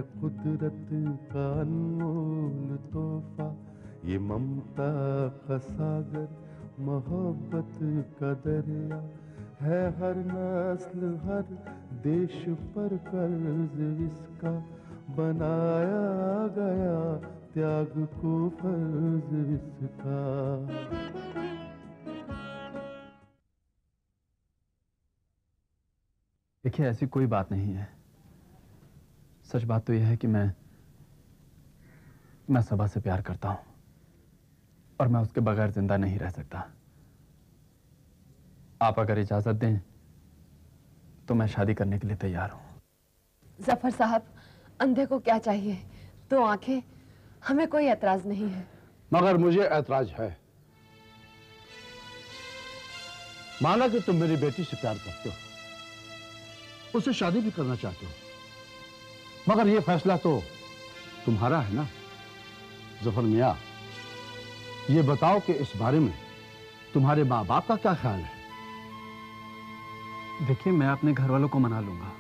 है कुदरत का अनमोल तोहफा, ये ममता का सागर, मोहब्बत का दरिया है। हर नस्ल हर देश पर कर्ज इसका बनाया गया, त्याग को फर्ज इसका। देखिए, ऐसी कोई बात नहीं है। सच बात तो यह है कि मैं सबा से प्यार करता हूं और मैं उसके बगैर जिंदा नहीं रह सकता। आप अगर इजाजत दें तो मैं शादी करने के लिए तैयार हूं। जफर साहब, अंधे को क्या चाहिए? 2 आंखें, हमें कोई एतराज नहीं है। मगर मुझे एतराज है। माना कि तुम मेरी बेटी से प्यार करते हो, उससे शादी भी करना चाहते हो, मगर यह फैसला तो तुम्हारा है ना। जफर मियां, ये बताओ कि इस बारे में तुम्हारे माँ बाप का क्या ख्याल है? देखिए, मैं अपने घर वालों को मना लूंगा।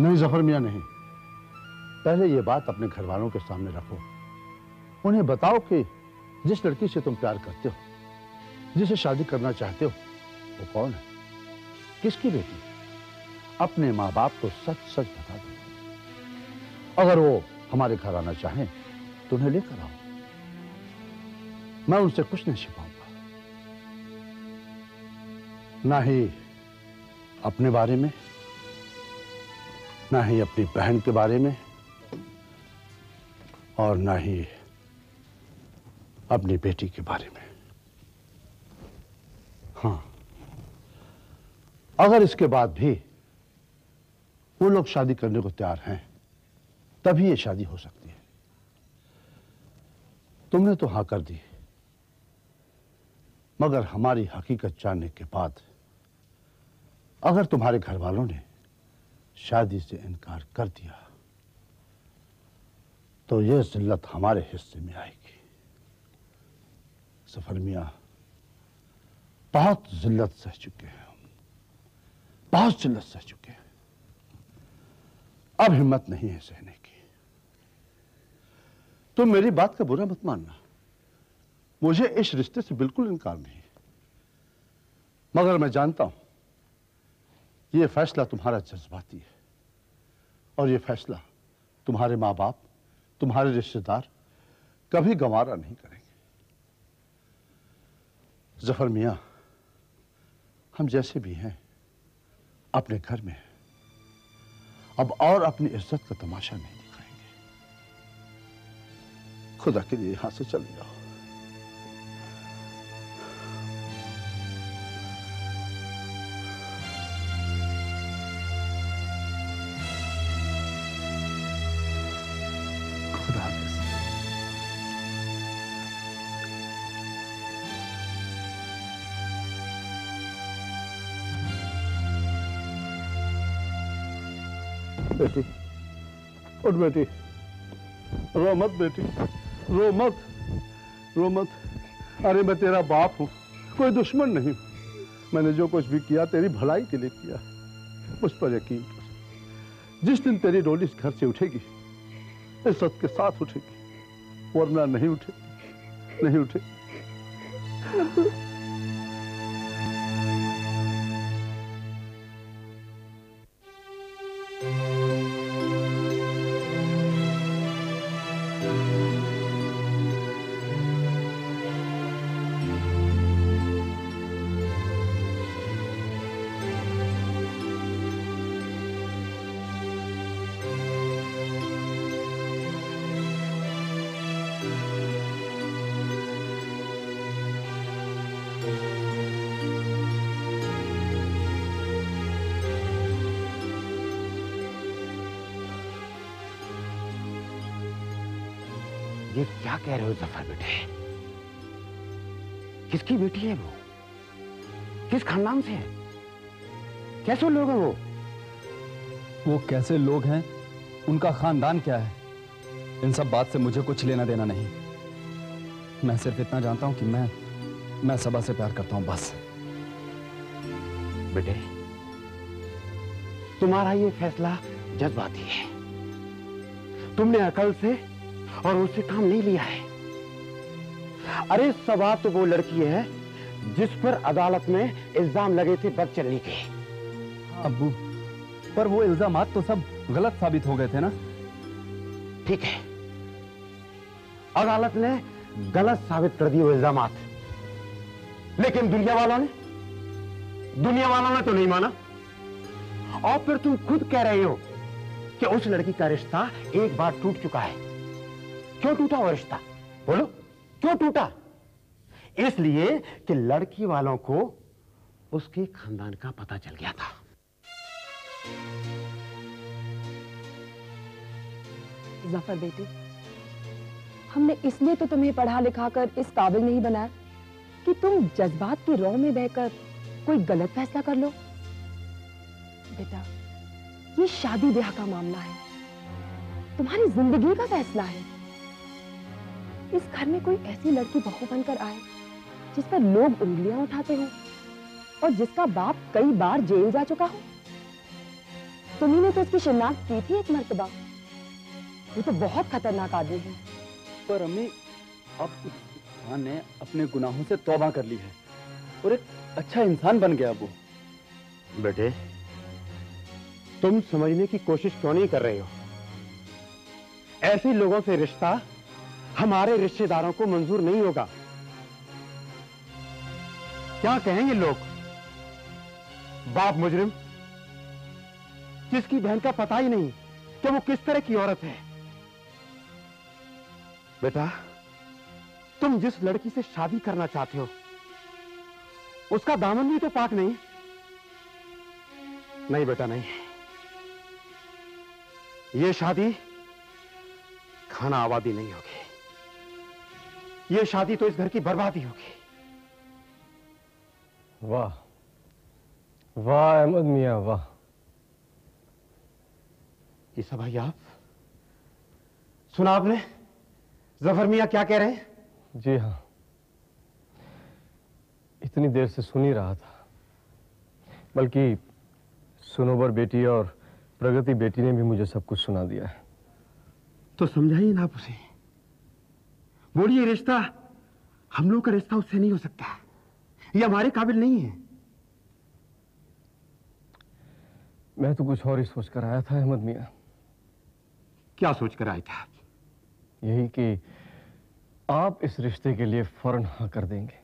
नहीं जफर मियां, नहीं। पहले ये बात अपने घर वालों के सामने रखो। उन्हें बताओ कि जिस लड़की से तुम प्यार करते हो, जिसे शादी करना चाहते हो, वो कौन है, किसकी बेटी? अपने माँ बाप को सच सच बता दो। अगर वो हमारे घर आना चाहें तो उन्हें लेकर आओ। मैं उनसे कुछ नहीं छिपाऊंगा, ना ही अपने बारे में, ना ही अपनी बहन के बारे में, और ना ही अपनी बेटी के बारे में। हाँ, अगर इसके बाद भी वो लोग शादी करने को तैयार हैं, तभी ये शादी हो सकती है। तुमने तो हाँ कर दी, मगर हमारी हकीकत जानने के बाद अगर तुम्हारे घर वालों ने शादी से इनकार कर दिया तो यह जिल्लत हमारे हिस्से में आएगी। जफर मियां, बहुत जिल्लत सह चुके हैं हम, बहुत जिल्लत सह चुके हैं। अब हिम्मत नहीं है सहने की। तुम मेरी बात का बुरा मत मानना, मुझे इस रिश्ते से बिल्कुल इनकार नहीं है, मगर मैं जानता हूं यह फैसला तुम्हारा जज्बाती है, और यह फैसला तुम्हारे माँ बाप, तुम्हारे रिश्तेदार कभी गंवारा नहीं करेंगे। जफर मियां, हम जैसे भी हैं अपने घर में हैं, अब और अपनी इज्जत का तमाशा नहीं दिखाएंगे। खुदा के लिए यहां से चले जाओ। बेटी, उठ बेटी, रो मत बेटी, रो मत, रो मत। अरे मैं तेरा बाप हूं, कोई दुश्मन नहीं हूं। मैंने जो कुछ भी किया तेरी भलाई के लिए किया, मुझ पर यकीन कर। जिस दिन तेरी डोली इस घर से उठेगी, इज्जत के साथ उठेगी, वरना नहीं उठेगी, नहीं उठेगी। ये क्या कह रहे हो जफर बेटे? किसकी बेटी है वो? किस खानदान से है? कैसे लोग हैं वो कैसे लोग हैं, उनका खानदान क्या है, इन सब बात से मुझे कुछ लेना देना नहीं। मैं सिर्फ इतना जानता हूं कि मैं सबा से प्यार करता हूं, बस। बेटे, तुम्हारा ये फैसला जज्बाती है। तुमने अकल से और उससे काम नहीं लिया है। अरे सबा तो वो लड़की है जिस पर अदालत में इल्जाम लगे थे बदचलनी के। अब्बू, पर वो इल्जामात तो सब गलत साबित हो गए थे ना। ठीक है, अदालत ने गलत साबित कर दिए वो इल्जामात, लेकिन दुनिया वालों ने तो नहीं माना। और फिर तुम खुद कह रहे हो कि उस लड़की का रिश्ता एक बार टूट चुका है। क्यों टूटा वो रिश्ता? बोलो, क्यों टूटा? इसलिए कि लड़की वालों को उसके खानदान का पता चल गया था। जफर बेटी, हमने इसलिए तो तुम्हें पढ़ा लिखा कर इस काबिल नहीं बनाया कि तुम जज्बात की रौ में बहकर कोई गलत फैसला कर लो। बेटा, ये शादी ब्याह का मामला है, तुम्हारी जिंदगी का फैसला है। इस घर में कोई ऐसी लड़की बहू बनकर आए जिस पर लोग उंगलियां उठाते हो और जिसका बाप कई बार जेल जा चुका हो। तुम्ही ने तो उसकी शिनाख्त की थी एक मर्तबा। वो तो बहुत खतरनाक आदमी है। पर अम्मी, अब उस इंसान ने अपने गुनाहों से तौबा कर ली है और एक अच्छा इंसान बन गया वो। बेटे, तुम समझने की कोशिश क्यों नहीं कर रहे हो? ऐसे लोगों से रिश्ता हमारे रिश्तेदारों को मंजूर नहीं होगा। क्या कहेंगे लोग? बाप मुजरिम, जिसकी बहन का पता ही नहीं कि वो किस तरह की औरत है। बेटा, तुम जिस लड़की से शादी करना चाहते हो उसका दामन भी तो पाक नहीं। नहीं बेटा, नहीं। ये शादी खाना आबादी नहीं होगी। ये शादी तो इस घर की बर्बादी होगी। वाह वाह अहमद मियां, वाह। ये सब भाई, आप सुना आपने जफर मियां क्या कह रहे हैं? जी हाँ, इतनी देर से सुन ही रहा था। बल्कि सुनोबर बेटी और प्रगति बेटी ने भी मुझे सब कुछ सुना दिया है। तो समझाइए ना आप उसे। बोलिए, रिश्ता हम लोग का रिश्ता उससे नहीं हो सकता, ये हमारे काबिल नहीं है। मैं तो कुछ और ही सोच कर आया था अहमद मियां। क्या सोच कर आए थे आप? यही कि आप इस रिश्ते के लिए फौरन हाँ कर देंगे।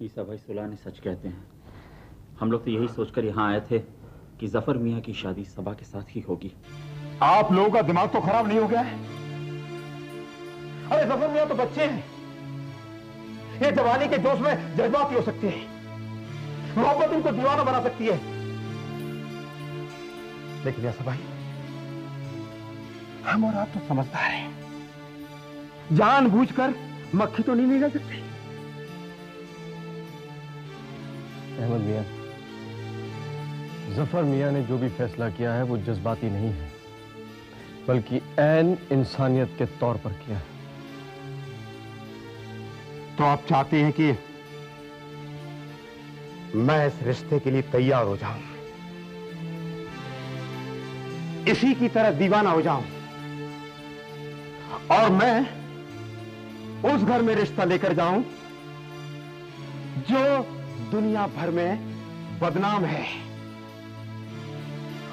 ईसा भाई सुलह ने सच कहते हैं। हम लोग तो यही सोचकर यहाँ आए थे कि जफर मियां की शादी सबा के साथ ही होगी। आप लोगों का दिमाग तो खराब नहीं हो गया है? अरे जफर मियां तो बच्चे हैं, ये जवानी के जोश में जज्बाती हो सकते हैं, मोहब्बत उनको दीवाना बना सकती है। लेकिन ऐसा भाई, हम और आप तो समझदार हैं, जानबूझकर मक्खी तो नहीं निगल सकती। अहमद मियां, जफर मियां ने जो भी फैसला किया है वो जज्बाती नहीं है, बल्कि ऐन इंसानियत के तौर पर किया है। तो आप चाहते हैं कि मैं इस रिश्ते के लिए तैयार हो जाऊं, इसी की तरह दीवाना हो जाऊं, और मैं उस घर में रिश्ता लेकर जाऊं जो दुनिया भर में बदनाम है।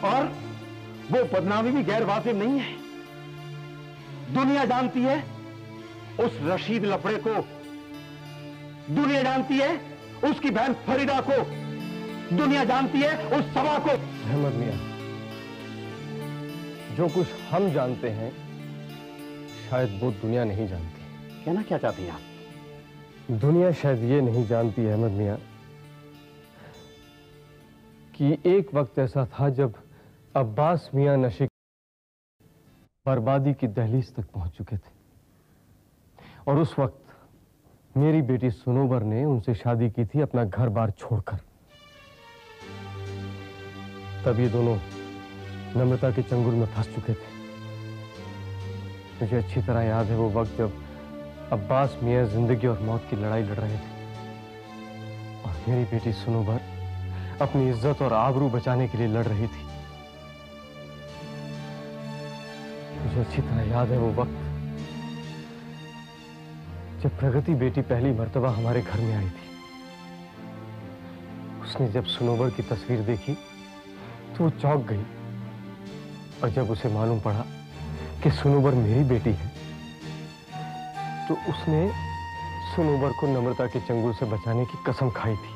और वो बदनामी भी गैर वाजिब नहीं है। दुनिया जानती है उस रशीद लफड़े को, दुनिया जानती है उसकी बहन फरीदा को, दुनिया जानती है उस सबा को। अहमद मियां, जो कुछ हम जानते हैं शायद वो दुनिया नहीं जानती। कहना क्या चाहती हैं आप? दुनिया शायद ये नहीं जानती अहमद मियां कि एक वक्त ऐसा था जब अब्बास मियां नशे बर्बादी की दहलीज तक पहुंच चुके थे, और उस वक्त मेरी बेटी सुनोबर ने उनसे शादी की थी अपना घर बार छोड़कर। तब ये दोनों नम्रता के चंगुल में फंस चुके थे। मुझे अच्छी तरह याद है वो वक्त जब अब्बास मियां जिंदगी और मौत की लड़ाई लड़ रहे थे और मेरी बेटी सुनोबर अपनी इज्जत और आबरू बचाने के लिए लड़ रही थी। मुझे अच्छी तरह याद है वो वक्त जब प्रगति बेटी पहली मर्तबा हमारे घर में आई थी। उसने जब सुनोबर की तस्वीर देखी तो वो चौंक गई, और जब उसे मालूम पड़ा कि सुनोबर मेरी बेटी है तो उसने सुनोबर को नम्रता के चंगुल से बचाने की कसम खाई थी।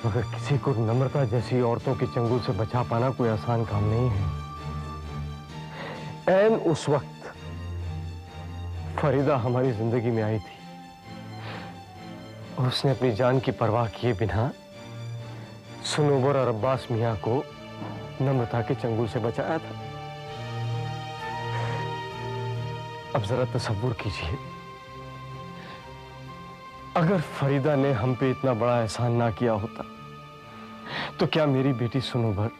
मगर किसी को नम्रता जैसी औरतों के चंगुल से बचा पाना कोई आसान काम नहीं है। ऐन उस वक्त फरीदा हमारी जिंदगी में आई थी और उसने अपनी जान की परवाह किए बिना सुनोबर और अब्बास मियां को नम्रता के चंगुल से बचाया था। अब जरा तसव्वुर कीजिए, अगर फरीदा ने हम पे इतना बड़ा एहसान ना किया होता तो क्या मेरी बेटी सुनोबर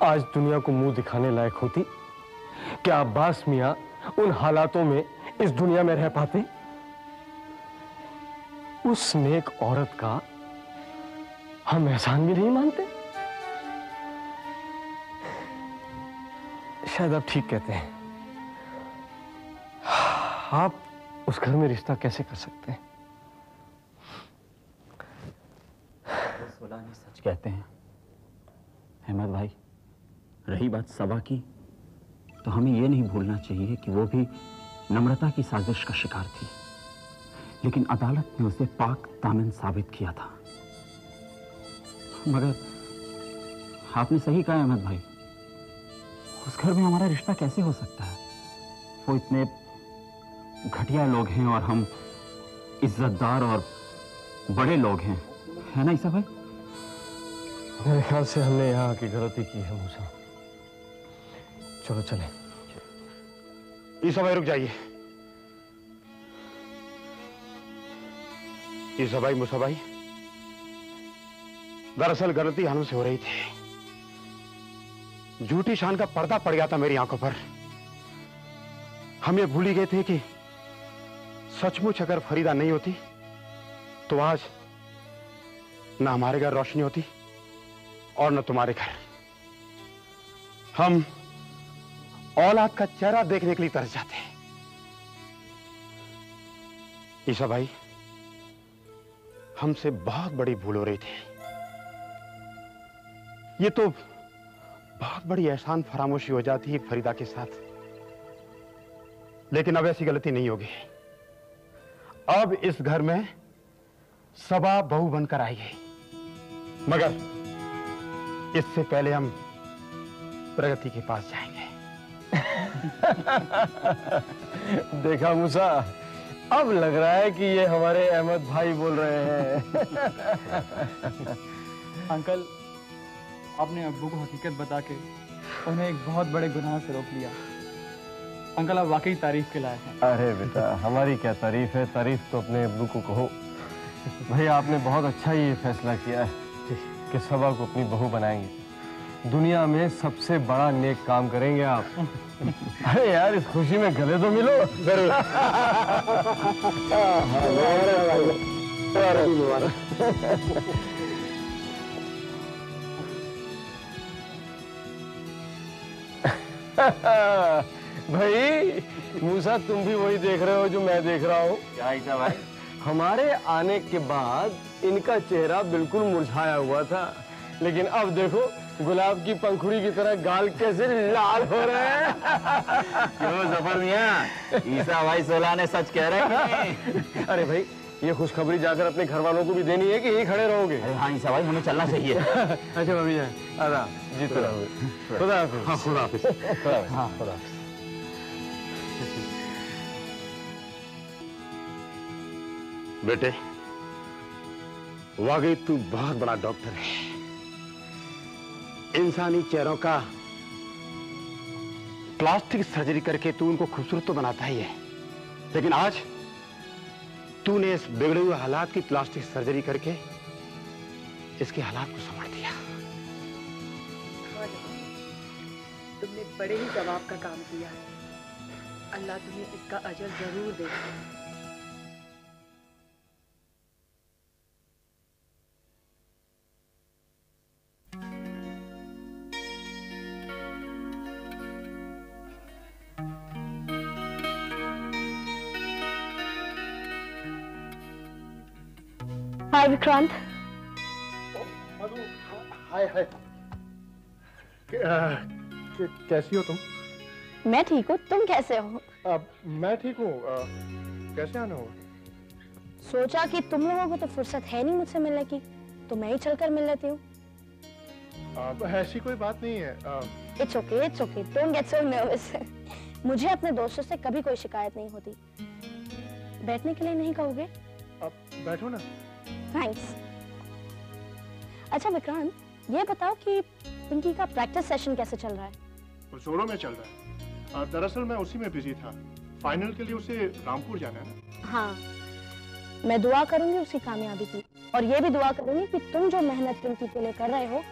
आज दुनिया को मुंह दिखाने लायक होती? क्या अब्बास मियां उन हालातों में इस दुनिया में रह पाते? उस नेक औरत का हम एहसान भी नहीं मानते? शायद आप ठीक कहते हैं। आप उस घर में रिश्ता कैसे कर सकते हैं? सोलानी सच कहते हैं अहमद भाई। रही बात सबा की, तो हमें यह नहीं भूलना चाहिए कि वो भी नम्रता की साजिश का शिकार थी, लेकिन अदालत ने उसे पाक दामन साबित किया था। मगर आपने सही कहा अहमद भाई, उस घर में हमारा रिश्ता कैसे हो सकता है? वो इतने घटिया लोग हैं और हम इज्जतदार और बड़े लोग हैं, है ना ईसा भाई? मेरे ख्याल से हमने यहाँ की गलती की है मूसा। चलो चलें। ईसा भाई रुक जाइए। ईसा भाई, मूसा भाई, दरअसल गलती हम से हो रही थी। झूठी शान का पर्दा पड़ गया था मेरी आंखों पर। हम ये भूल ही गए थे कि सचमुच अगर फरीदा नहीं होती तो आज न हमारे घर रोशनी होती और न तुम्हारे घर। हम औलाद का चेहरा देखने के लिए तरस जाते हैं। ईसा भाई, हमसे बहुत बड़ी भूल हो रही थी। ये तो बहुत बड़ी एहसान फरामोशी हो जाती है फरीदा के साथ, लेकिन अब ऐसी गलती नहीं होगी। अब इस घर में सबा बहू बनकर आएगी, मगर इससे पहले हम प्रगति के पास जाएंगे। देखा मूसा, अब लग रहा है कि ये हमारे अहमद भाई बोल रहे हैं। अंकल, आपने अब्बू को हकीकत बता के उन्हें एक बहुत बड़े गुनाह से रोक लिया। अंकल, आप वाकई तारीफ के लायक हैं। अरे बेटा, हमारी क्या तारीफ है, तारीफ तो अपने अब्बू को कहो। भाई, आपने बहुत अच्छा ये फैसला किया है कि सबा को अपनी बहू बनाएंगे। दुनिया में सबसे बड़ा नेक काम करेंगे आप। अरे यार, इस खुशी में गले तो मिलो। जरूर। भाई मूसा, तुम भी वही देख रहे हो जो मैं देख रहा हूँ? क्या ईसा भाई? हमारे आने के बाद इनका चेहरा बिल्कुल मुरझाया हुआ था, लेकिन अब देखो गुलाब की पंखुड़ी की तरह गाल कैसे लाल हो रहे हैं। क्यों जफर मियां, ईसा भाई सोलाने सच कह रहे हैं? अरे भाई, ये खुशखबरी जाकर अपने घर वालों को भी देनी है कि यहीं खड़े रहोगे? अरे हाँ ईसा भाई, हमें चलना चाहिए। अच्छा भाभी जान, आदा जीते रहोगे। खुदा हाफिज। हाँ, खुदा हाफिज। हाँ, खुदा हाफिज। बेटे, वाकई तू बहुत बड़ा डॉक्टर है। इंसानी चेहरों का प्लास्टिक सर्जरी करके तू उनको खूबसूरत तो बनाता ही है, लेकिन आज तूने इस बिगड़े हुए हालात की प्लास्टिक सर्जरी करके इसके हालात को संभाल दिया। तुमने बड़े ही सवाब का काम किया है। अल्लाह तुम्हें इसका अजर जरूर देगा। हाय विक्रांत। हाय हाय। कैसी हो तुम? मैं ठीक हूँ, तुम कैसे हो? मैं ठीक हूँ। कैसे आना हुआ? सोचा कि तुम लोगों को तो फुर्सत है नहीं मुझसे मिलने की, तो मैं ही चलकर मिल लेती हूँ। ऐसी कोई बात नहीं है। It's okay, don't get so nervous. मुझे अपने दोस्तों से कभी कोई शिकायत नहीं होती। बैठने के लिए नहीं कहोगे? बैठो ना। थैंक्स। अच्छा विक्रांत, ये बताओ कि पिंकी का प्रैक्टिस सेशन कैसे चल रहा है? वो जोरों में चल रहा है। दरअसल मैं उसी में बिजी था। फाइनल के लिए उसे रामपुर जाना है ना। हाँ, मैं दुआ करूंगी उसकी कामयाबी की, और ये भी दुआ करूंगी कि तुम जो मेहनत पिंकी के लिए कर रहे हो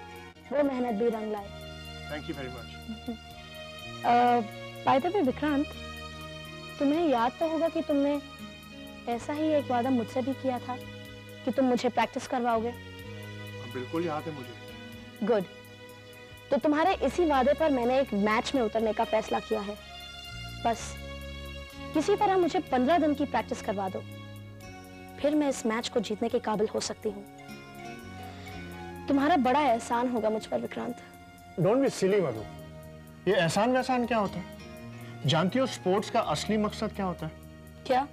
वो मेहनत भी रंग लाए। Thank you very much. By the way Vikrant, तुम्हें याद तो होगा कि तुमने ऐसा ही एक वादा मुझसे भी किया था कि तुम मुझे प्रैक्टिस करवाओगे। बिल्कुल याद है मुझे। गुड। तो तुम्हारे इसी वादे पर मैंने एक मैच में उतरने का फैसला किया है। बस किसी तरह मुझे 15 दिन की प्रैक्टिस करवा दो, फिर मैं इस मैच को जीतने के काबिल हो सकती हूँ। तुम्हारा बड़ा एहसान होगा मुझ पर विक्रांत। डोंट बी सिली मधु। ये एहसान वहसान क्या होता है? जानती हो स्पोर्ट्स का असली मकसद क्या होता है? क्या?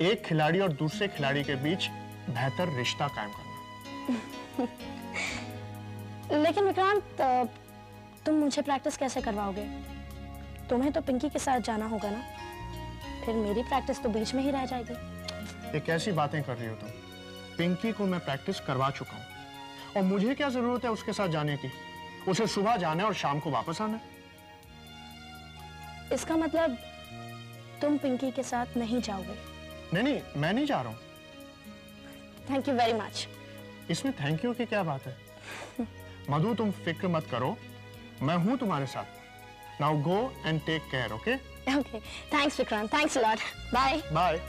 एक खिलाड़ी और दूसरे खिलाड़ी के बीच बेहतर रिश्ता कायम करना। लेकिन विक्रांत, तुम मुझे प्रैक्टिस कैसे करवाओगे? तुम्हें तो पिंकी के साथ जाना होगा ना, फिर मेरी प्रैक्टिस तो बीच में ही रह जाएगी। ये कैसी बातें कर रही हो तुम? पिंकी को मैं प्रैक्टिस करवा चुका हूँ, और मुझे क्या जरूरत है उसके साथ जाने की? उसे सुबह जाना है और शाम को वापस आना है। इसका मतलब तुम पिंकी के साथ नहीं जाओगे? नहीं, मैं नहीं जा रहा हूँ। Thank you very much. इसमें थैंक यू की क्या बात है? मधु, तुम फिक्र मत करो, मैं हूं तुम्हारे साथ। Now go and take care. Okay okay, thanks Vikrant, thanks a lot. Bye bye.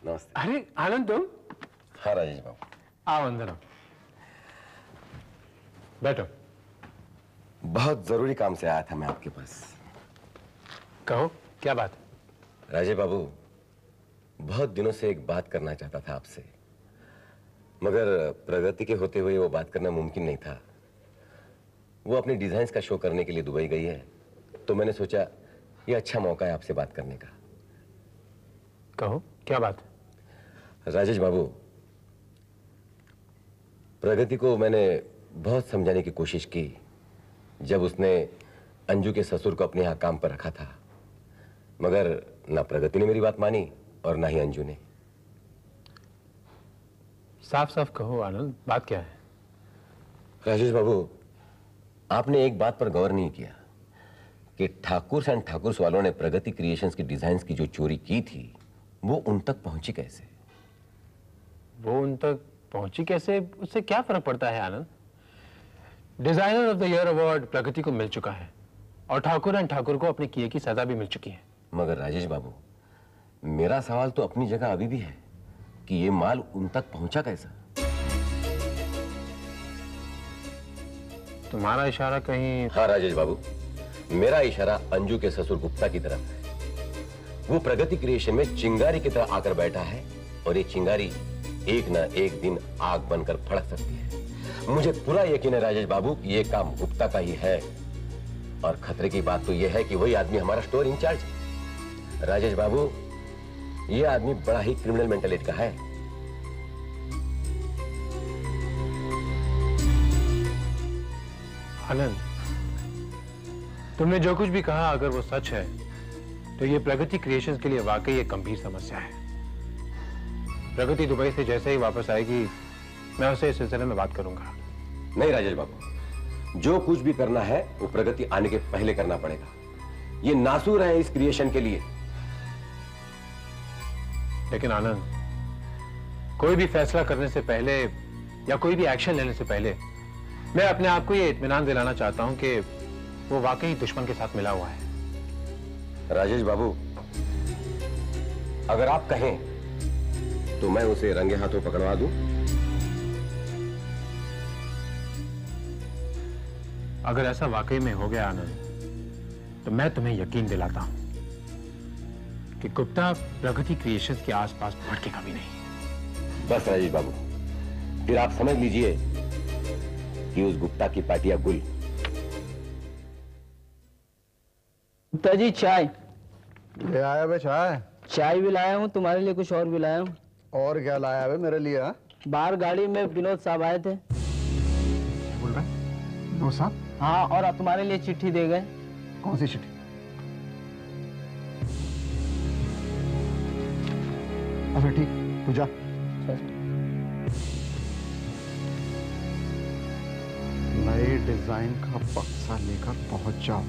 नमस्ते। अरे आनंद, तुम? हाँ राजेश बाबू। आओ अंदर आओ, बैठो। बहुत जरूरी काम से आया था मैं आपके पास। कहो, क्या बात? राजेश बाबू, बहुत दिनों से एक बात करना चाहता था आपसे, मगर प्रगति के होते हुए वो बात करना मुमकिन नहीं था। वो अपनी डिजाइन्स का शो करने के लिए दुबई गई है, तो मैंने सोचा ये अच्छा मौका है आपसे बात करने का। कहो, क्या बात? राजेश बाबू, प्रगति को मैंने बहुत समझाने की कोशिश की जब उसने अंजू के ससुर को अपने यहाँ काम पर रखा था, मगर ना प्रगति ने मेरी बात मानी और ना ही अंजू ने। साफ साफ कहो आनंद, बात क्या है? राजेश बाबू, आपने एक बात पर गौर नहीं किया कि ठाकुर एंड ठाकुर वालों ने प्रगति क्रिएशंस की डिजाइन्स की जो चोरी की थी वो उन तक पहुंची कैसे? वो उन तक पहुंची कैसे, उससे क्या फर्क पड़ता है Anand? Designer of the year award Pragati को मिल चुका है, और ठाकुर एंड ठाकुर को अपने किए की सजा भी मिल चुकी है। मगर राजेश बाबू, मेरा सवाल तो अपनी जगह अभी भी है कि ये माल उन तक पहुंचा कैसा? तुम्हारा इशारा कहीं? हाँ राजेश बाबू, मेरा इशारा अंजू के ससुर गुप्ता की तरफ है। वो प्रगति क्रिएशन में चिंगारी की तरह आकर बैठा है, और ये चिंगारी एक ना एक दिन आग बनकर भड़क सकती है। मुझे पूरा यकीन है राजेश बाबू कि ये काम गुप्ता का ही है, और खतरे की बात तो ये है कि वही आदमी हमारा स्टोर इंचार्ज है। राजेश बाबू, ये आदमी बड़ा ही क्रिमिनल मेंटालिटी का है। आनंद, तुमने जो कुछ भी कहा अगर वो सच है तो ये प्रगति क्रिएशंस के लिए वाकई एक गंभीर समस्या है। प्रगति दुबई से जैसे ही वापस आएगी मैं उससे इस सिलसिले में बात करूंगा। नहीं राजेश बाबू, जो कुछ भी करना है वो प्रगति आने के पहले करना पड़ेगा। ये नासूर है इस क्रिएशन के लिए। लेकिन आनंद, कोई भी फैसला करने से पहले या कोई भी एक्शन लेने से पहले मैं अपने आप को ये इत्मीनान दिलाना चाहता हूं कि वो वाकई दुश्मन के साथ मिला हुआ है। राजेश बाबू, अगर आप कहें तो मैं उसे रंगे हाथों पकड़वा दूं। अगर ऐसा वाकई में हो गया आनंद, तो मैं तुम्हें यकीन दिलाता हूं कि गुप्ता प्रगति क्रिएशंस के आसपास भटकेगा भी नहीं। बस राजेश बाबू, फिर आप समझ लीजिए कि उस गुप्ता की पाटिया गुल। गुप्ता जी चाय ले आया बे चाय? चाय भी लाया हूँ, तुम्हारे लिए कुछ और भी लाया हूँ। और क्या लाया बे मेरे लिए? बाहर गाड़ी में विनोद साहब आए थे। बोल रहे विनोद साहब? हाँ, और तुम्हारे लिए चिट्ठी दे गए। कौन सी चिट्ठी? अच्छा ठीक, तू जा। नए डिजाइन का बक्सा लेकर पहुंच जाओ।